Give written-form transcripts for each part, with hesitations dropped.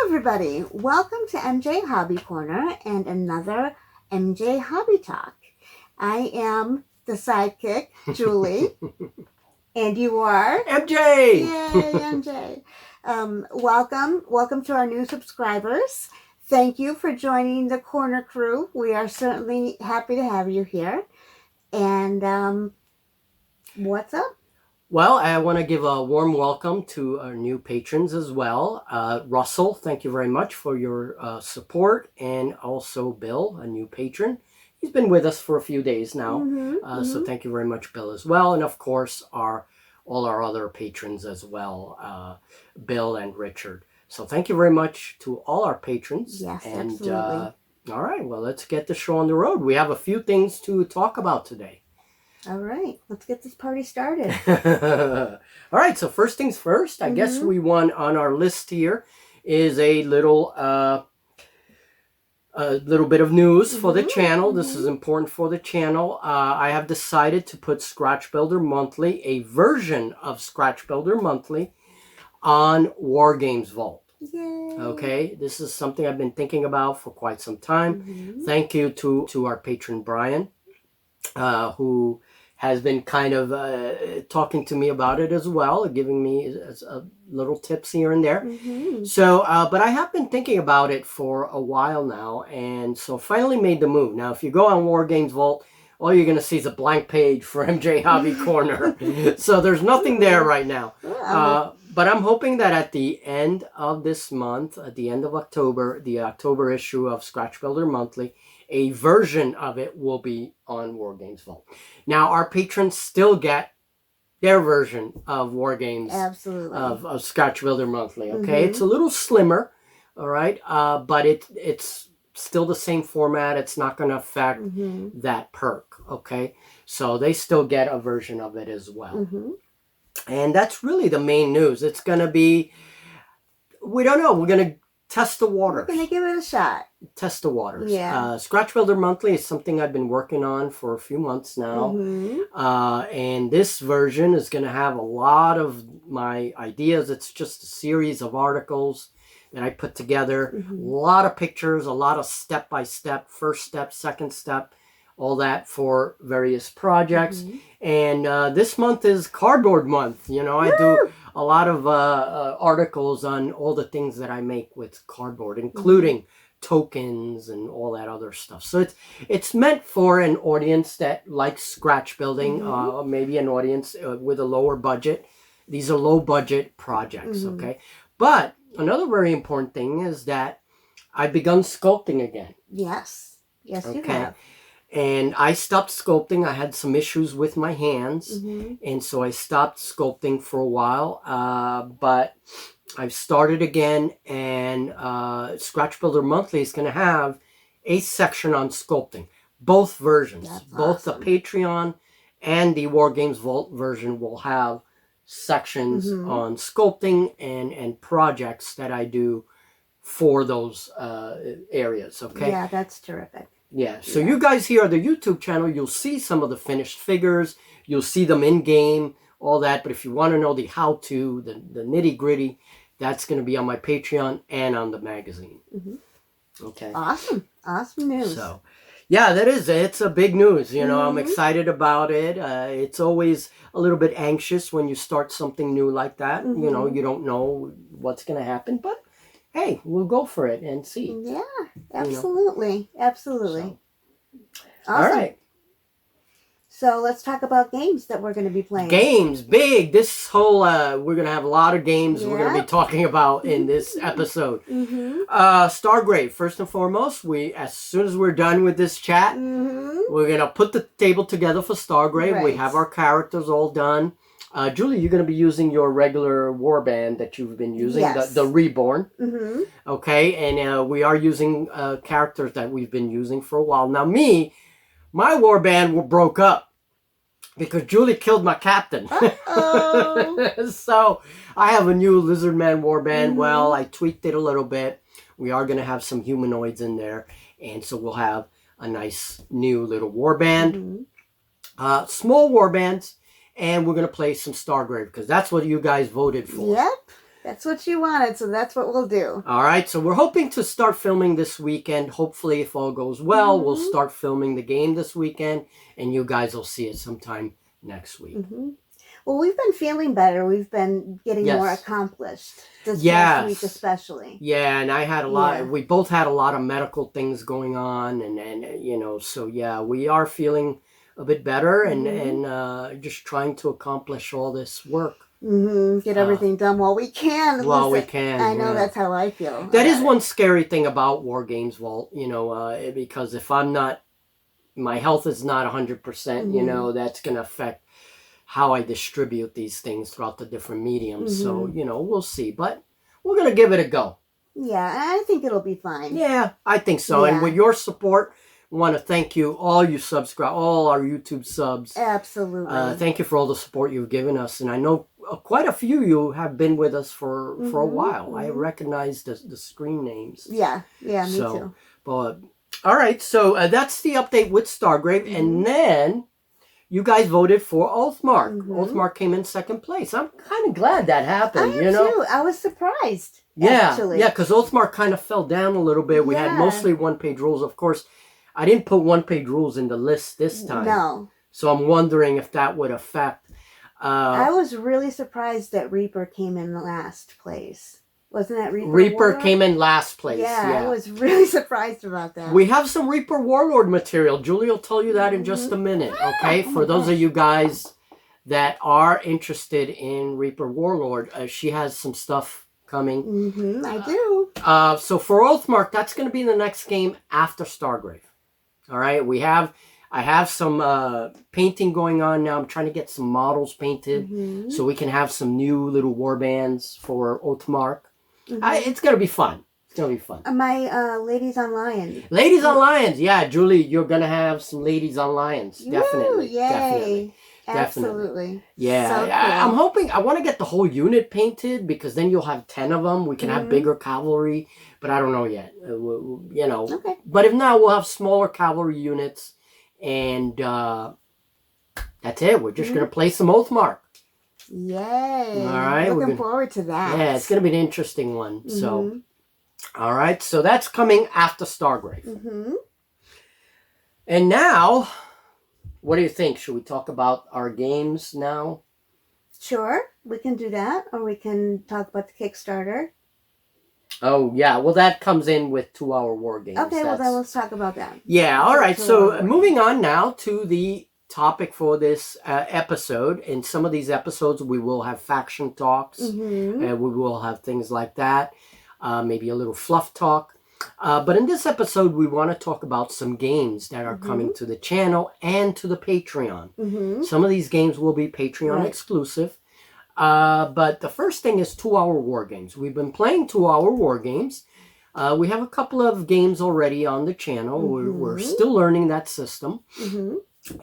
everybody. Welcome to MJ Hobby Corner and another MJ Hobby Talk. I am the sidekick, Julie, and you are? MJ! Yay, MJ. Welcome to our new subscribers. Thank you for joining the Corner crew. We are certainly happy to have you here. And what's up? Well, I want to give a warm welcome to our new patrons as well. Russell, thank you very much for your support. And also Bill, a new patron. He's been with us for a few days now. So thank you very much, Bill, as well. And of course, all our other patrons as well, Bill and Richard. So thank you very much to all our patrons. Yes, and, absolutely. All right, well, let's get the show on the road. We have a few things to talk about today. All right, let's get this party started. All right, so first things first, I guess we want on our list here is a little bit of news for the channel. This is important for the channel. I have decided to put Scratch Builder Monthly, a version of Scratch Builder Monthly, on Wargames Vault. Yay. Okay, this is something I've been thinking about for quite some time. Thank you to our patron Brian, who has been kind of talking to me about it as well, giving me little tips here and there. So, but I have been thinking about it for a while now, and so finally made the move. Now, if you go on Wargames Vault, all you're going to see is a blank page for MJ Hobby Corner. So there's nothing there right now. But I'm hoping that at the end of this month, at the end of October, the October issue of Scratch Builder Monthly, a version of it will be on Wargames Vault. Now, our patrons still get their version of Wargames. Absolutely. Of Scratch Builder Monthly, okay? It's a little slimmer, all right? But it's still the same format. It's not going to affect that perk, okay? So they still get a version of it as well. And that's really the main news. It's going to be, we don't know, we're going to test the waters. We're going to give it a shot. Test the waters. Yeah. Scratch Builder Monthly is something I've been working on for a few months now. And this version is going to have a lot of my ideas. It's just a series of articles that I put together. A lot of pictures, a lot of step-by-step, first step, second step, all that for various projects. And this month is Cardboard Month. You know, I do a lot of articles on all the things that I make with cardboard, including tokens and all that other stuff. So it's meant for an audience that likes scratch building, maybe an audience with a lower budget. These are low budget projects, okay? But another very important thing is that I've begun sculpting again. Yes. Yes, you have. And I stopped sculpting. I had some issues with my hands. And so I stopped sculpting for a while. But I've started again. And Scratch Builder Monthly is going to have a section on sculpting. Both versions. That's both awesome. The Patreon and the Wargames Vault version will have sections on sculpting and projects that I do for those areas. Okay. Yeah, that's terrific. Yeah, so you guys here on the YouTube channel, you'll see some of the finished figures. You'll see them in-game, all that. But if you want to know the how-to, the nitty-gritty, that's going to be on my Patreon and on the magazine. Okay. Awesome. Awesome news. So, yeah, it's a big news. You know, I'm excited about it. It's always a little bit anxious when you start something new like that. You know, you don't know what's going to happen, but hey, we'll go for it and see. Yeah, absolutely. Absolutely. So. Awesome. All right. So let's talk about games that we're going to be playing. Games, big. This whole, we're going to have a lot of games we're going to be talking about in this episode. Stargrave, first and foremost, as soon as we're done with this chat, we're going to put the table together for Stargrave. Right. We have our characters all done. Julie, you're going to be using your regular warband that you've been using, the Reborn. Okay, and we are using characters that we've been using for a while. Now my warband broke up because Julie killed my captain. So I have a new Lizardman warband. Well, I tweaked it a little bit. We are going to have some humanoids in there. And so we'll have a nice new little warband. Small warbands. And we're going to play some Stargrave because that's what you guys voted for. Yep. That's what you wanted, so that's what we'll do. All right, so we're hoping to start filming this weekend. Hopefully, if all goes well, we'll start filming the game this weekend, and you guys will see it sometime next week. Well, we've been feeling better. We've been getting more accomplished this past week, especially. Yeah, and I had a lot. We both had a lot of medical things going on, and you know, so yeah, we are feeling a bit better, and just trying to accomplish all this work. Get everything done while we can. While we can. I know that's how I feel. That is one scary thing about Wargames, Walt, you know, because if I'm not, my health is not 100%, you know, that's going to affect how I distribute these things throughout the different mediums. So, you know, we'll see. But we're going to give it a go. Yeah, I think it'll be fine. Yeah, I think so. Yeah. And with your support, I want to thank you, all you subscribe, all our YouTube subs. Absolutely. Thank you for all the support you've given us. And I know quite a few of you have been with us for a while. I recognize the screen names. Yeah, me too. But all right, so that's the update with Stargrave. And then you guys voted for Oathmark. Oathmark came in second place. I'm kind of glad that happened. I am too. I was surprised. Yeah, actually. Yeah, because Oathmark kind of fell down a little bit. We had mostly one-page rules. Of course, I didn't put one-page rules in the list this time. No. So I'm wondering if that would affect. I was really surprised that Reaper came in last place. Wasn't that Reaper? Reaper Warlord? came in last place. Yeah, I was really surprised about that. We have some Reaper Warlord material. Julie will tell you that in just a minute, okay? For those of you guys that are interested in Reaper Warlord, she has some stuff coming. I do. So for Oathmark, that's going to be the next game after Stargrave. All right, I have some painting going on now. I'm trying to get some models painted so we can have some new little warbands for Oathmark. It's going to be fun. It's going to be fun. My Ladies on Lions. Ladies on Lions. Yeah, Julie, you're going to have some Ladies on Lions. Definitely. Ooh, yay. Absolutely. Yeah. So cool. I'm hoping, I want to get the whole unit painted because then you'll have 10 of them. We can have bigger cavalry, but I don't know yet. You know. Okay. But if not, we'll have smaller cavalry units. And that's it. We're just going to play some Oathmark. Yay. All right. Looking forward to that. Yeah, it's going to be an interesting one. So, all right. So that's coming after Stargrave. And now, what do you think? Should we talk about our games now? Sure. We can do that. Or we can talk about the Kickstarter. Oh, yeah. Well, that comes in with 2-hour Wargames. Okay, well, then let's talk about that. Yeah, all right. So moving on now to the topic for this episode. In some of these episodes, we will have faction talks. And we will have things like that. Maybe a little fluff talk. But in this episode, we want to talk about some games that are coming to the channel and to the Patreon. Some of these games will be Patreon exclusive. But the first thing is 2-hour Wargames. We've been playing 2-hour Wargames. We have a couple of games already on the channel. We're still learning that system.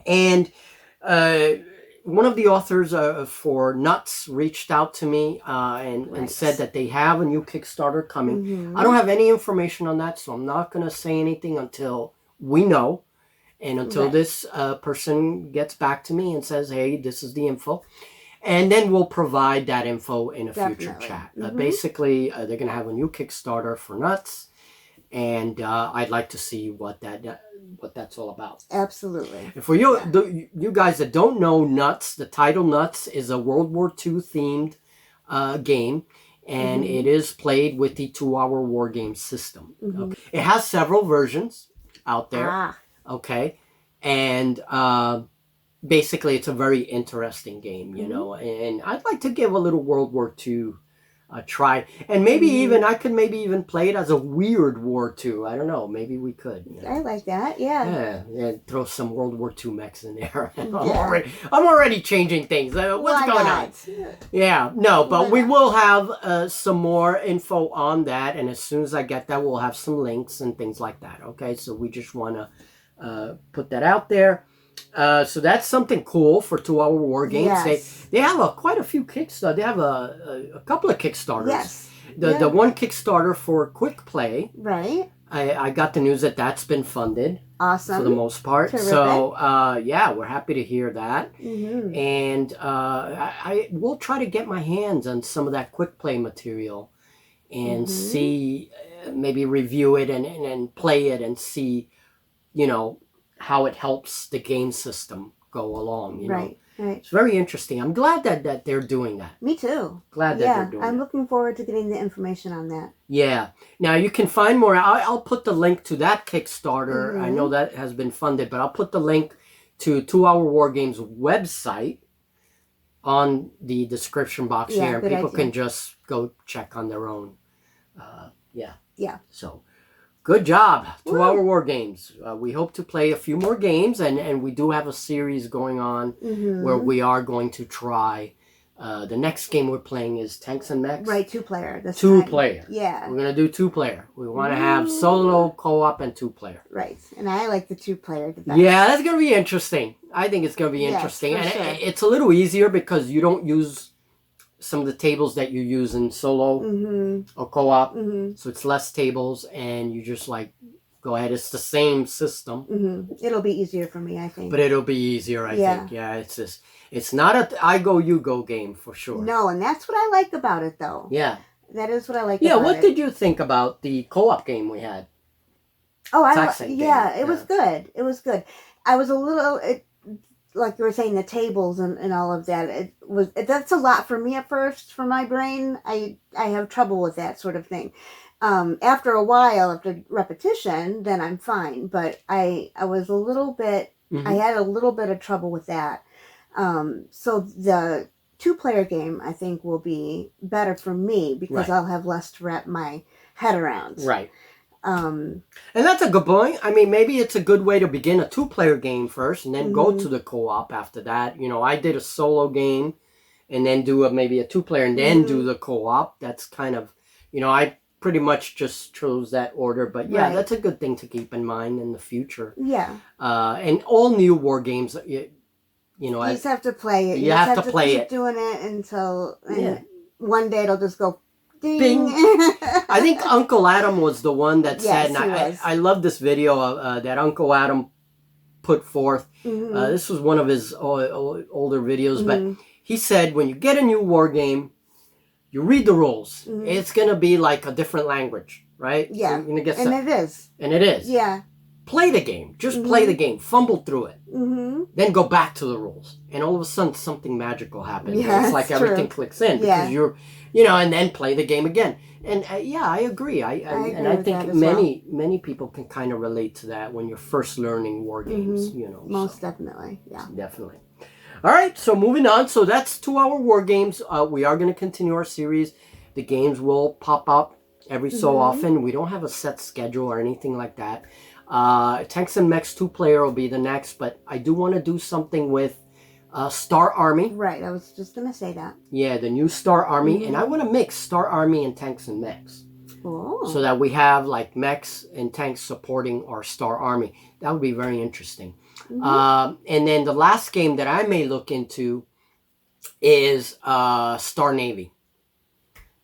And one of the authors for Nuts reached out to me and said that they have a new Kickstarter coming. I don't have any information on that, so I'm not going to say anything until we know. And until this person gets back to me and says, hey, this is the info. And then we'll provide that info in a future chat. Basically, they're going to have a new Kickstarter for Nuts. And I'd like to see what that's all about. Absolutely. And for you, you guys that don't know Nuts, the title Nuts is a World War II themed game. And it is played with the 2-hour Wargame system. Okay. It has several versions out there. Okay. And basically, it's a very interesting game, you know. And I'd like to give a little World War II try. And maybe even, I could maybe even play it as a weird War II. I don't know. Maybe we could. You know? I like that, yeah. Yeah, throw some World War II mechs in there. I'm already changing things. What's going on? Yeah, no, but we will have some more info on that. And as soon as I get that, we'll have some links and things like that. Okay, so we just want to put that out there. So that's something cool for 2-hour Wargames. Yes. They have quite a few Kickstarters. They have a couple of Kickstarters. Yes. The one Kickstarter for Quick Play. Right. I got the news that that's been funded. Awesome. for the most part. Terrific. So yeah, we're happy to hear that. Mm-hmm. And I will try to get my hands on some of that quick play material and see, maybe review it and play it and see, you know, how it helps the game system go along. You know, Right. it's very interesting. I'm glad that they're doing that. Me too. Glad that they're doing I'm that. looking forward to getting the information on that. Yeah. Now you can find more. I'll put the link to that Kickstarter. I know that has been funded, but I'll put the link to 2 Hour Wargames website on the description box here, and people can just go check on their own. Yeah. So, good job, 2 Hour Wargames. We hope to play a few more games, and we do have a series going on where we are going to try. The next game we're playing is Tanks and Mechs. Right, 2-player. Two-player. Yeah. We're going to do 2-player. We want to have solo, co-op, and 2-player. Right. And I like the 2-player the best. Yeah, that's going to be interesting. I think it's going to be interesting. Yes, and it's a little easier because you don't use some of the tables that you use in solo or co-op. So it's less tables, and you just like go ahead. It's the same system. It'll be easier for me, I think. But it'll be easier, I think. Yeah, it's not a I go, you go game for sure. No, and that's what I like about it, though. Yeah. That is what I like about it. Yeah, what did you think about the co-op game we had? Oh, it was good. It was good. I was a little, like you were saying, the tables and all of that. That's a lot for me at first, for my brain. I have trouble with that sort of thing. After a while, after repetition, then I'm fine. But I was a little bit, I had a little bit of trouble with that. So the 2-player game, I think, will be better for me because I'll have less to wrap my head around. Right. And that's a good point. I mean, maybe it's a good way to begin a 2-player game first and then go to the co-op after that. You know, I did a solo game and then do maybe a 2-player and then do the co-op. That's kind of, you know, I pretty much just chose that order. But yeah, that's a good thing to keep in mind in the future. Yeah. And all new war games, you know, you just have to play it. You have to play keep it. Doing it until one day it'll just go ding. Bing. I think Uncle Adam was the one that said, and was. I love this video that Uncle Adam put forth. This was one of his older videos, but he said when you get a new war game, you read the rules. It's going to be like a different language, right? Yeah, you're gonna get it is. And it is. Yeah. Play the game. Just play the game. Fumble through it. Then go back to the rules. And all of a sudden, something magical happens. Yeah, it's like everything clicks in because you're, you know, and then play the game again. And yeah, I agree. I think many people can kind of relate to that when you're first learning war games, you know. Most definitely. Yeah. Definitely. All right, so moving on. So that's 2 Hour War Games. We are going to continue our series. The games will pop up every so often. We don't have a set schedule or anything like that. Tanks and Mechs 2-player will be the next, but I do want to do something with Star Army. Right, I was just going to say that. Yeah, the new Star Army, and I want to mix Star Army and Tanks and Mechs. Oh. So that we have like mechs and tanks supporting our Star Army. That would be very interesting. And then the last game that I may look into is Star Navy.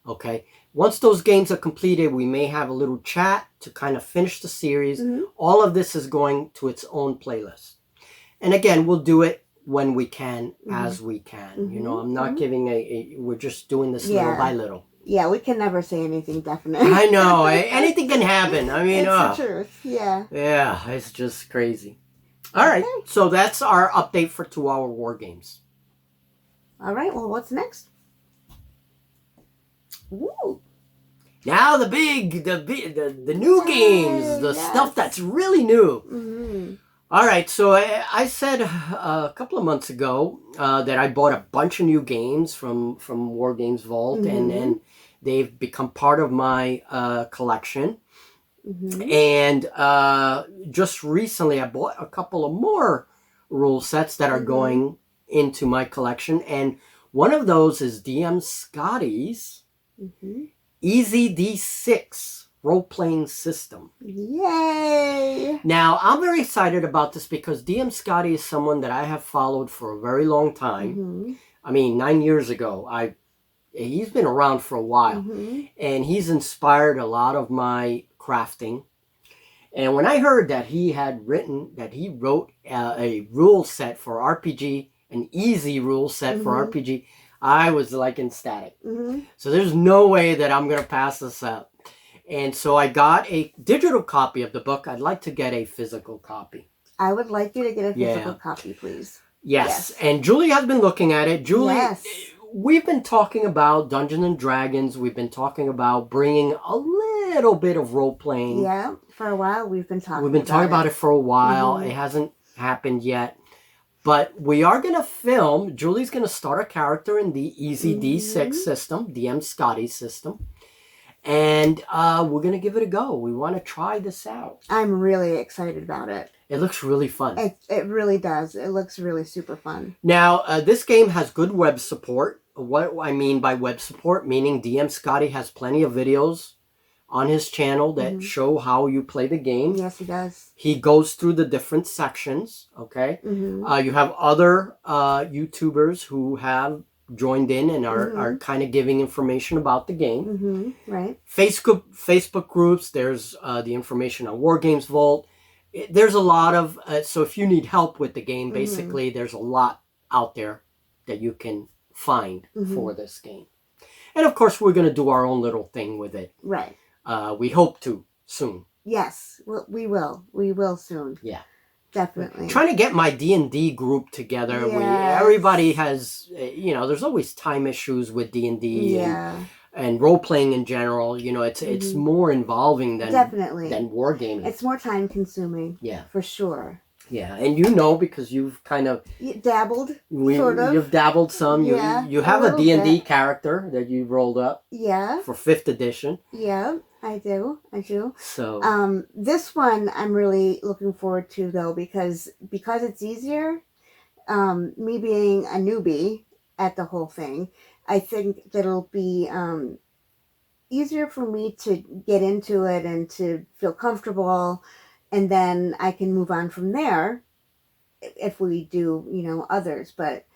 Okay. Once those games are completed, we may have a little chat to kind of finish the series. All of this is going to its own playlist. And again, we'll do it when we can, as we can. You know, I'm not giving we're just doing this little by little. Yeah, we can never say anything definite. I know. Anything can happen. I mean, it's the truth. Yeah. Yeah, it's just crazy. All right. So that's our update for 2 Hour War Games. All right. Well, what's next? Ooh. Now the new games, the stuff that's really new. All right, so I said a couple of months ago that I bought a bunch of new games from Wargames Vault, and they've become part of my collection. And just recently, I bought a couple of more rule sets that are going into my collection, and one of those is DM Scotty's Easy D6 role-playing system. Yay! Now, I'm very excited about this because DM Scotty is someone that I have followed for a very long time. I mean, 9 years ago. He's been around for a while. And he's inspired a lot of my crafting. And when I heard that he wrote a rule set for RPG, an easy rule set for RPG, I was like ecstatic. So there's no way that I'm going to pass this up. And so I got a digital copy of the book. I'd like to get a physical copy. I would like you to get a physical copy, please. Yes. And Julie has been looking at it. Julie, we've been talking about Dungeons and Dragons. We've been talking about bringing a little bit of role-playing. Yeah, for a while we've been talking about it. We've been talking about it for a while. It hasn't happened yet. But we are going to film. Julie's going to start a character in the Easy D6 system, DM Scotty system. And we're going to give it a go. We want to try this out. I'm really excited about it. It looks really fun. It really does. It looks really super fun. Now, this game has good web support. What I mean by web support, meaning DM Scotty has plenty of videos on his channel that show how you play the game. Yes, he does. He goes through the different sections, okay? You have other YouTubers who have joined in and are kind of giving information about the game. Right. Facebook groups, there's the information on Wargames Vault. There's a lot of, so if you need help with the game, basically, there's a lot out there that you can find for this game. And of course, we're going to do our own little thing with it. Right. We hope to soon. Yes, we will. We will soon. Yeah. Definitely. Trying to get my D&D group together. Yes. Everybody has, there's always time issues with D&D and role-playing in general. You know, it's more involving than wargaming. It's more time-consuming. Yeah. For sure. Yeah, and you know because you've kind of... dabbled, sort of. You've dabbled some. Yeah, you have a D&D character that you rolled up. Yeah. For 5th edition. Yeah, I do. So... this one I'm really looking forward to, though, because it's easier. Me being a newbie at the whole thing, I think that it'll be easier for me to get into it and to feel comfortable. And then I can move on from there if we do, others. But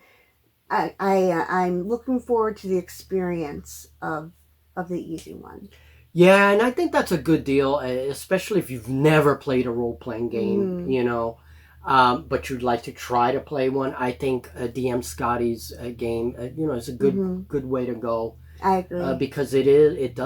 I'm looking forward to the experience of the easy one. Yeah, and I think that's a good deal, especially if you've never played a role-playing game, but you'd like to try to play one. I think DM Scotty's game, is a good way to go. I agree. Because it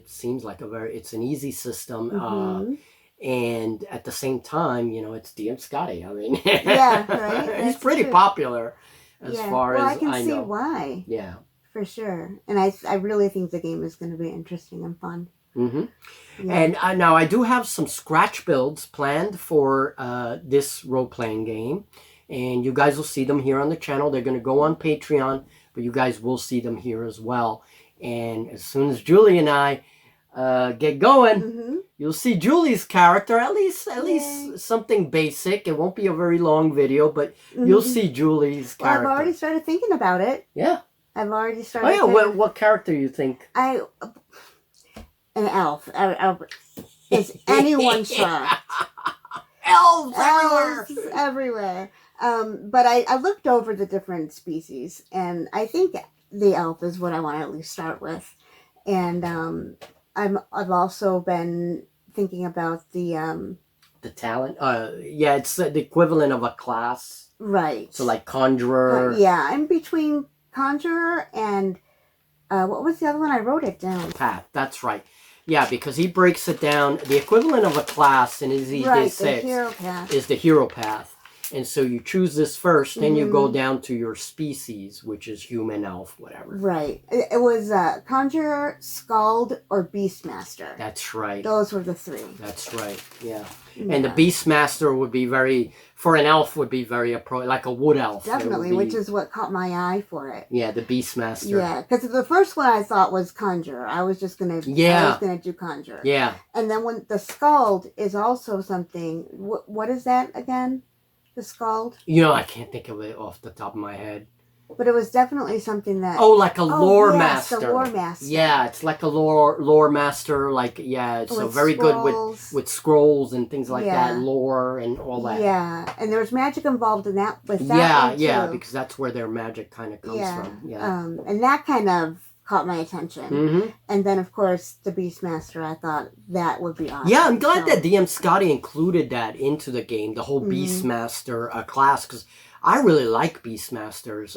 seems like it's an easy system. And at the same time, it's DM Scotty. I mean, yeah, right. He's pretty popular as far as I know. I can see why. Yeah, for sure. And I really think the game is going to be interesting and fun. Yeah. And now I do have some scratch builds planned for this role-playing game, and you guys will see them here on the channel. They're going to go on Patreon, but you guys will see them here as well. And as soon as Julie and I get going, you'll see Julie's character, at least something basic. It won't be a very long video, but you'll see Julie's character. I've already started thinking about it. Yeah. I've already started. Oh yeah, what character you think? An elf. Is anyone sure? Elves everywhere. But I looked over the different species, and I think the elf is what I want to at least start with. And I've also been thinking about the talent. It's the equivalent of a class. Right. So like conjurer. Yeah, I'm between conjurer and what was the other one? I wrote it down. Path. That's right. Yeah, because he breaks it down. The equivalent of a class in Easy D6 is the hero path. And so you choose this first, then you go down to your species, which is human, elf, whatever. Right. It was Conjurer, Skald, or Beastmaster. That's right. Those were the three. That's right, yeah. And the Beastmaster would be for an elf would be very appropriate, like a wood elf. Definitely, which is what caught my eye for it. Yeah, the Beastmaster. Yeah, because the first one I thought was Conjurer. I was just going to do Conjurer. Yeah. And then when the Skald is also something, what is that again? The Skald? I can't think of it off the top of my head. But it was definitely something that... Oh, like a lore master. The lore master. Yeah, it's like a lore master. Like, so very good with scrolls and things like that. Lore and all that. Yeah, and there's magic involved in that. Yeah, because that's where their magic kind of comes from. Yeah. And that kind of caught my attention. Mm-hmm. And then, of course, the Beastmaster, I thought that would be awesome. Yeah, I'm glad that DM Scotty included that into the game, the whole Beastmaster class, because I really like Beastmasters.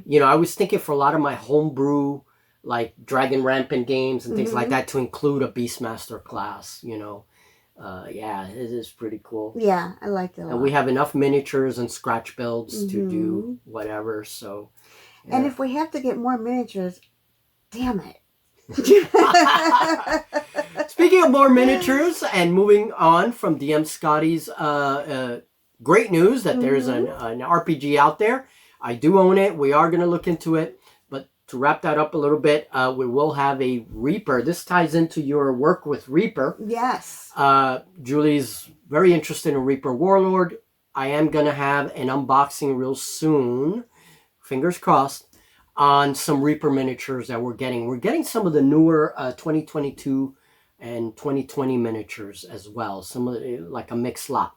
You know, I was thinking for a lot of my homebrew, like Dragon Rampant games and things like that, to include a Beastmaster class, you know. Yeah, it is pretty cool. Yeah, I liked it a lot. And we have enough miniatures and scratch builds to do whatever, so... Yeah. And if we have to get more miniatures, damn it. Speaking of more miniatures and moving on from DM Scotty's great news that there's an RPG out there. I do own it. We are going to look into it. But to wrap that up a little bit, we will have a Reaper. This ties into your work with Reaper. Yes. Julie's very interested in Reaper Warlord. I am going to have an unboxing real soon. Fingers crossed, on some Reaper miniatures that we're getting. We're getting some of the newer 2022 and 2020 miniatures as well. Some of the, like a mixed lot.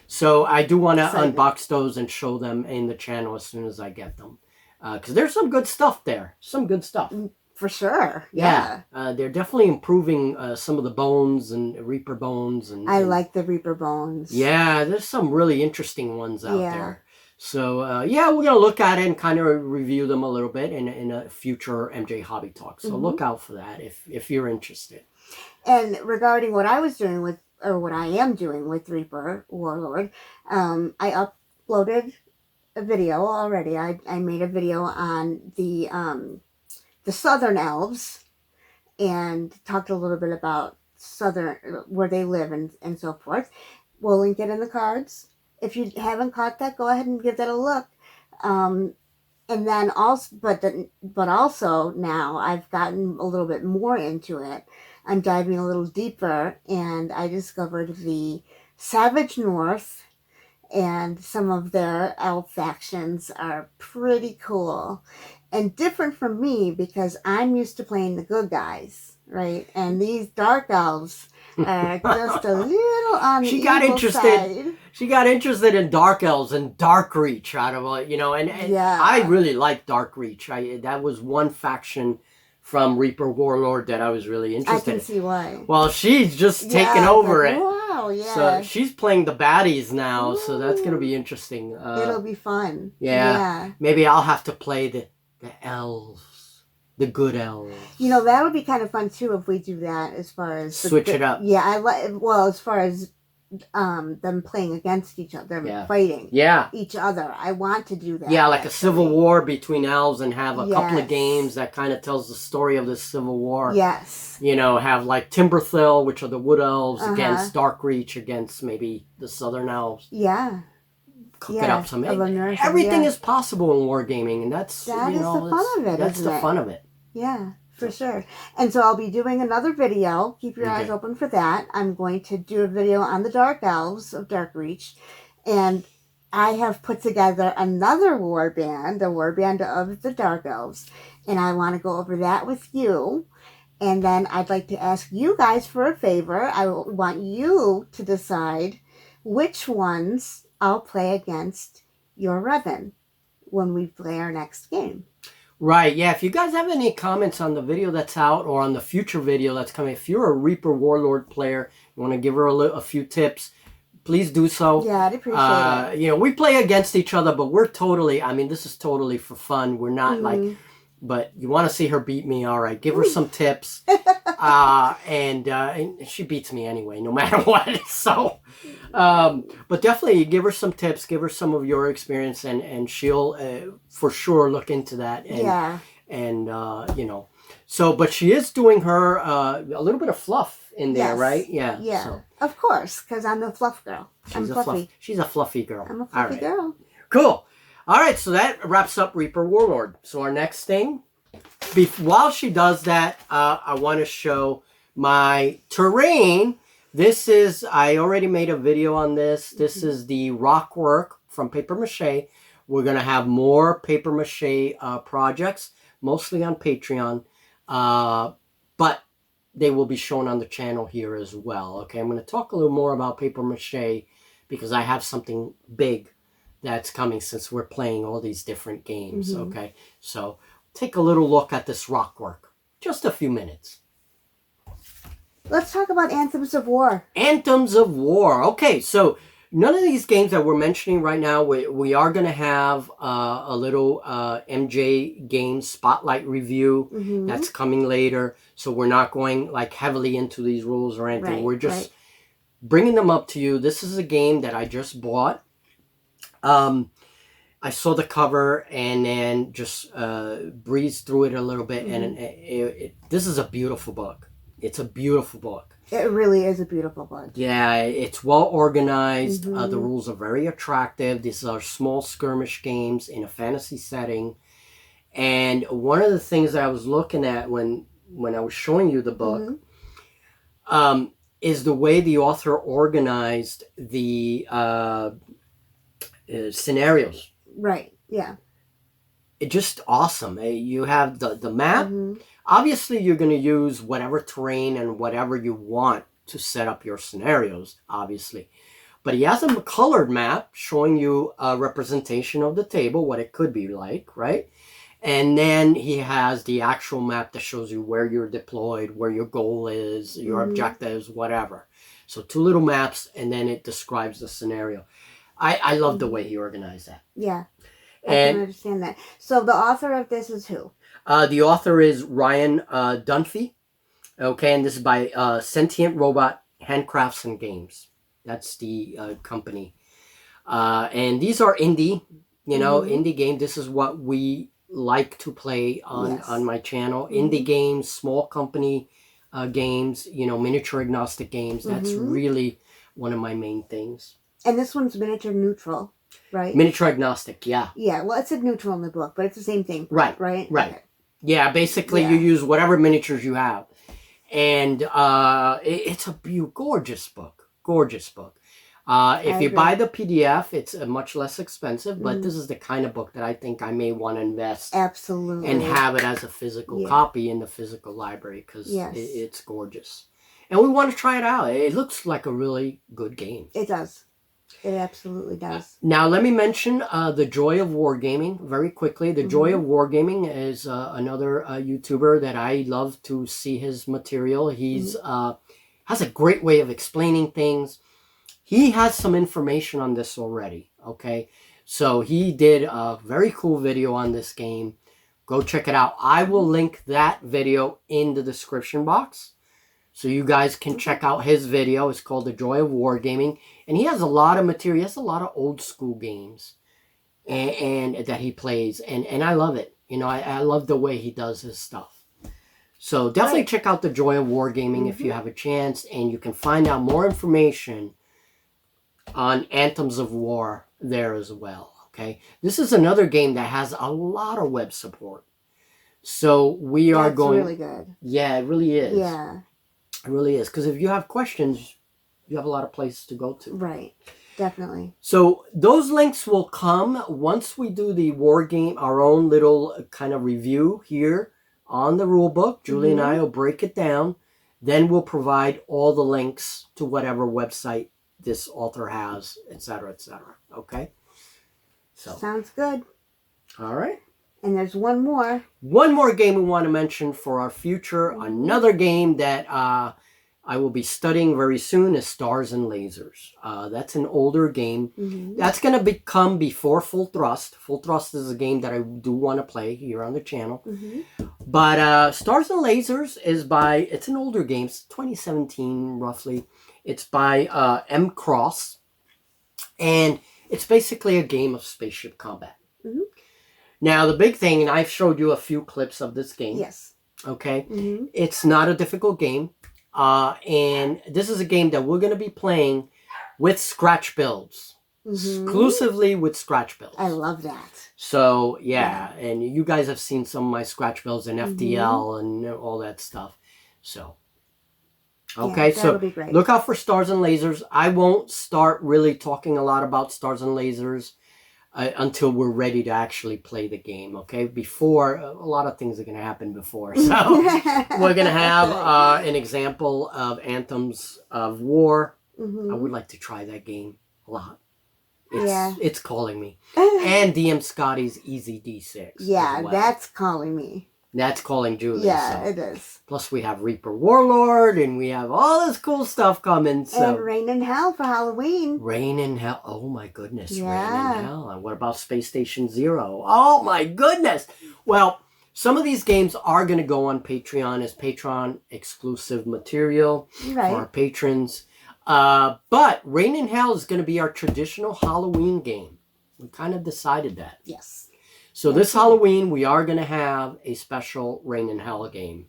So I do want to unbox those and show them in the channel as soon as I get them. Because there's some good stuff there. Some good stuff. For sure. Yeah. They're definitely improving some of the bones and Reaper bones. And I like the Reaper bones. Yeah, there's some really interesting ones out there. So, yeah, we're going to look at it and kind of review them a little bit in a future MJ Hobby Talk. So look out for that if you're interested. And regarding what I was doing with, or what I am doing with Reaper Warlord, I uploaded a video already. I made a video on the Southern Elves and talked a little bit about where they live and so forth. We'll link it in the cards. If you haven't caught that, go ahead and give that a look. And then also, but also now I've gotten a little bit more into it. I'm diving a little deeper, and I discovered the Savage North, and some of their elf factions are pretty cool and different from me because I'm used to playing the good guys, right? And these dark elves are just a little on the evil side. She got interested in Dark Elves and Dark Reach out of, you know, and I really like Dark Reach. That was one faction from Reaper Warlord that I was really interested in. I can see why. Well, she's just taken over it. Wow, yeah. So she's playing the baddies now, so that's going to be interesting. It'll be fun. Yeah. Maybe I'll have to play the elves. The good elves. You know, that would be kind of fun, too, if we do that as far as... Switch it up. Yeah, as far as them playing against each other, fighting each other. I want to do that. Yeah, like a civil war between elves and have a couple of games that kind of tells the story of this civil war. Yes. You know, have like Timberthill, which are the wood elves, against Darkreach, against maybe the southern elves. Yeah. Cook it up some. Everything is possible in wargaming, and that's the fun of it. That's the fun of it. Yeah. For sure. And so I'll be doing another video. Keep your eyes open for that. I'm going to do a video on the Dark Elves of Darkreach. And I have put together another warband, a warband of the Dark Elves. And I want to go over that with you. And then I'd like to ask you guys for a favor. I want you to decide which ones I'll play against your Revan when we play our next game. Right, yeah. If you guys have any comments on the video that's out or on the future video that's coming, if you're a Reaper Warlord player, you want to give her a few tips, please do so. Yeah, I'd appreciate it. You know, we play against each other, but we're totally, I mean, this is totally for fun. We're not like, but you want to see her beat me, all right. Give her some tips. And she beats me anyway, no matter what. So, but definitely give her some tips, give her some of your experience, and she'll for sure look into that. And, and you know, so, but she is doing her a little bit of fluff in there, right? Yeah. Yeah. So. Of course, because I'm the fluff girl. She's a fluffy girl. I'm a fluffy girl. Cool. All right, so that wraps up Reaper Warlord. So our next thing, while she does that, I want to show my terrain. This is, I already made a video on this. This is the Rockwork from Paper Mache. We're going to have more Paper Mache projects, mostly on Patreon, but they will be shown on the channel here as well. Okay, I'm going to talk a little more about Paper Mache because I have something big that's coming since we're playing all these different games. Okay, so take a little look at this Rockwork. Just a few minutes. Let's talk about Anthems of War. Anthems of War. Okay, so none of these games that we're mentioning right now, we are going to have a little MJ Games Spotlight review that's coming later. So we're not going like heavily into these rules or anything. Right, we're just bringing them up to you. This is a game that I just bought. I saw the cover and then just breezed through it a little bit. And this is a beautiful book. It's a beautiful book. It really is a beautiful book. Yeah, it's well organized. The rules are very attractive. These are small skirmish games in a fantasy setting. And one of the things that I was looking at when I was showing you the book is the way the author organized the scenarios. Right, yeah. It's just awesome. You have the map. Obviously, you're going to use whatever terrain and whatever you want to set up your scenarios, obviously. But he has a colored map showing you a representation of the table, what it could be like, right? And then he has the actual map that shows you where you're deployed, where your goal is, your objectives, whatever. So 2 little maps, and then it describes the scenario. I love the way he organized that. Yeah, I can understand that. So the author of this is who? The author is Ryan Dunphy. Okay, and this is by Sentient Robot Handcrafts and Games. That's the company. And these are indie, indie game. This is what we like to play on my channel. Indie games, small company games, miniature agnostic games. That's really one of my main things. And this one's miniature neutral, right? Miniature agnostic, yeah. Yeah, well, it said neutral in the book, but it's the same thing. Right. Right? Right. Okay. Yeah, basically you use whatever miniatures you have. And it's a gorgeous book. Gorgeous book. If you buy the PDF, it's much less expensive, but this is the kind of book that I think I may want to invest Absolutely. and have it as a physical copy in the physical library because it's gorgeous. And we want to try it out. It looks like a really good game. It does. It absolutely does. Now, let me mention The Joy of Wargaming very quickly. The Joy of Wargaming is another YouTuber that I love to see his material. He's has a great way of explaining things. He has some information on this already, okay? So he did a very cool video on this game. Go check it out. I will link that video in the description box. So you guys can check out his video. It's called The Joy of Wargaming. And he has a lot of material. He has a lot of old school games and that he plays. And I love it. I love the way he does his stuff. So definitely check out The Joy of Wargaming if you have a chance. And you can find out more information on Anthems of War there as well. Okay. This is another game that has a lot of web support. So we are going... That's really good. Yeah, it really is. Yeah. It really is. Because if you have questions, you have a lot of places to go to. Right. Definitely. So those links will come once we do the war game, our own little kind of review here on the rule book. Julie and I will break it down. Then we'll provide all the links to whatever website this author has, etc., etc. Okay? So sounds good. All right. And there's one more. One more game we want to mention for our future. Another game that I will be studying very soon is Stars and Lasers. That's an older game. That's going to come before Full Thrust. Full Thrust is a game that I do want to play here on the channel. But Stars and Lasers is it's an older game. It's 2017 roughly. It's by M. Cross. And it's basically a game of spaceship combat. Now, the big thing, and I've showed you a few clips of this game. Yes. Okay? It's not a difficult game. And this is a game that we're going to be playing with scratch builds. Exclusively with scratch builds. I love that. So, yeah. And you guys have seen some of my scratch builds in FDL and all that stuff. So, okay. So, look out for Stars and Lasers. I won't start really talking a lot about Stars and Lasers until we're ready to actually play the game, okay? Before, a lot of things are going to happen before. So we're going to have an example of Anthems of War. I would like to try that game a lot. It's calling me. And DM Scotty's Easy D6. Yeah, as well. that's calling me. That's calling Julie. Yeah, so. it is. Plus we have Reaper Warlord, and we have all this cool stuff coming. So. And Rain in Hell for Halloween. Rain in Hell. Oh my goodness. Yeah. Rain in Hell. And what about Space Station Zero? Oh my goodness. Well, some of these games are going to go on Patreon as Patreon exclusive material for our patrons. But Rain in Hell is going to be our traditional Halloween game. We kind of decided that. Yes. So this Halloween, we are going to have a special Rain in Hell game.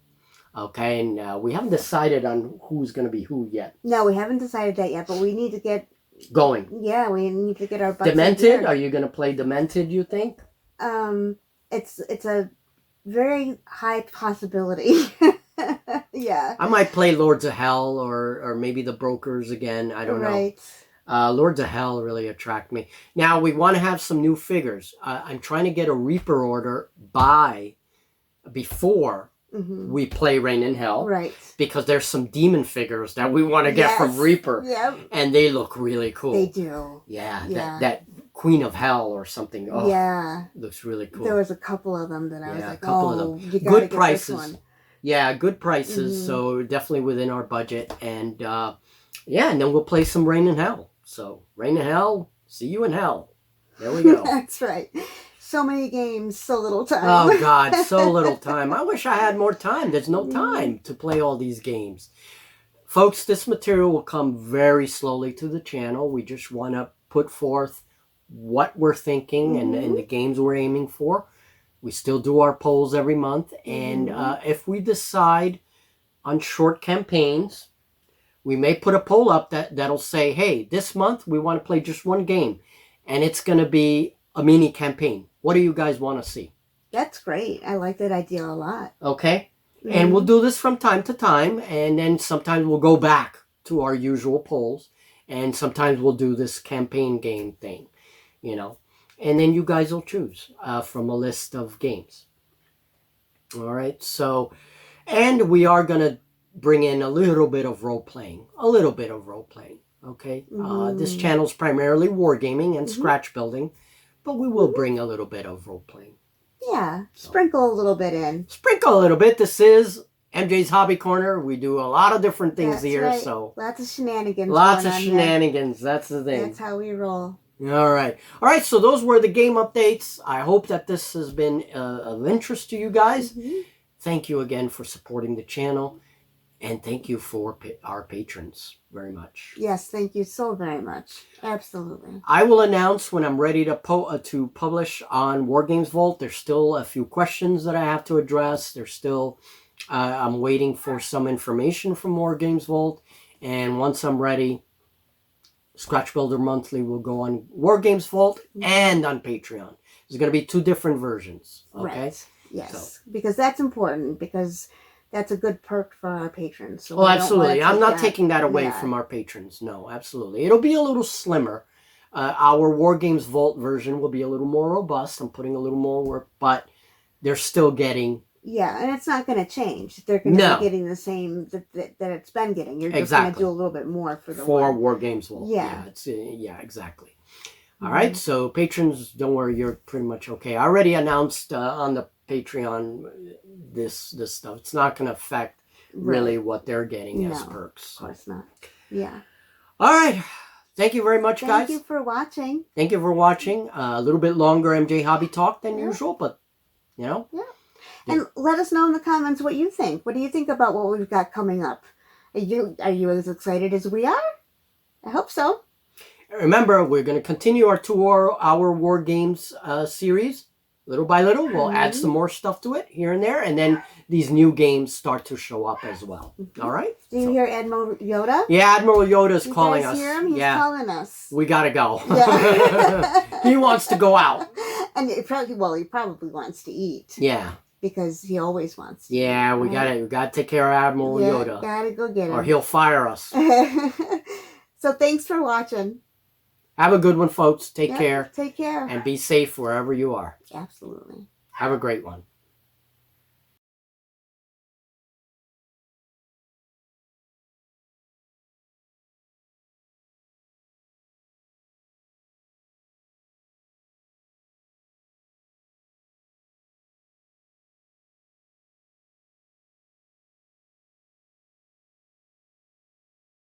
Okay, and we haven't decided on who's going to be who yet. No, we haven't decided that yet, but we need to get... Going. Yeah, we need to get our butts Demented? Are you going to play Demented, you think? It's a very high possibility. Yeah. I might play Lords of Hell or maybe the Brokers again. I don't know. Lords of Hell really attract me. Now, we want to have some new figures. I'm trying to get a Reaper order before we play Rain in Hell. Right. Because there's some demon figures that we want to get from Reaper. Yep. And they look really cool. They do. Yeah. That Queen of Hell or something. Oh, yeah. Looks really cool. There was a couple of them that I was like, a couple of them. You gotta good get prices. This one. Yeah, good prices. So definitely within our budget. And and then we'll play some Rain in Hell. So Rain in Hell, see you in hell. There we go. That's right. So many games, so little time. Oh God, so little time. I wish I had more time. There's no time to play all these games. Folks, this material will come very slowly to the channel. We just want to put forth what we're thinking and the games we're aiming for. We still do our polls every month. And if we decide on short campaigns, we may put a poll up that'll say, hey, this month we want to play just one game. And it's going to be a mini campaign. What do you guys want to see? That's great. I like that idea a lot. Okay. And we'll do this from time to time. And then sometimes we'll go back to our usual polls. And sometimes we'll do this campaign game thing, And then you guys will choose from a list of games. All right. So, and we are going to bring in a little bit of role-playing. Okay. This channel's primarily wargaming and scratch building. But we will bring a little bit of role-playing. Yeah. Sprinkle a little bit in. Sprinkle a little bit. This is MJ's Hobby Corner. We do a lot of different things here. Right. So lots of shenanigans. Lots of shenanigans. That's the thing. That's how we roll. All right. So those were the game updates. I hope that this has been of interest to you guys. Thank you again for supporting the channel. And thank you for our patrons very much. Yes, thank you so very much. Absolutely. I will announce when I'm ready to publish on Wargames Vault. There's still a few questions that I have to address. There's still, I'm waiting for some information from Wargames Vault. And once I'm ready, Scratch Builder Monthly will go on Wargames Vault and on Patreon. There's going to be two different versions. Okay? Right. Yes. Because that's important. Because that's a good perk for our patrons. So absolutely. I'm not taking that away from our patrons. No, absolutely. It'll be a little slimmer. Our Wargames Vault version will be a little more robust. I'm putting a little more work, but they're still getting... Yeah, and it's not going to change. They're going to be getting the same that it's been getting. You're just going to do a little bit more for the Wargames Vault. Yeah. Yeah, exactly. All right, so patrons, don't worry, you're pretty much okay. I already announced on the Patreon this stuff. It's not going to affect really what they're getting as perks. Of course not. Yeah. All right. Thank you very much, guys. Thank you for watching. Thank you for watching. A little bit longer MJ Hobby Talk than usual, but, Yeah. And let us know in the comments what you think. What do you think about what we've got coming up? Are you as excited as we are? I hope so. Remember, we're going to continue our 2-hour War Games series. Little by little, we'll add some more stuff to it here and there, and then these new games start to show up as well. All right? Do you hear Admiral Yoda? Yeah, Admiral Yoda's calling us. You guys hear him? He's calling us. We gotta go. Yeah. He wants to go out. And he probably wants to eat. Yeah. Because he always wants to. Yeah, we gotta take care of Admiral Yoda. Gotta go get him. Or he'll fire us. So thanks for watching. Have a good one, folks. Take care. Take care. And be safe wherever you are. Absolutely. Have a great one.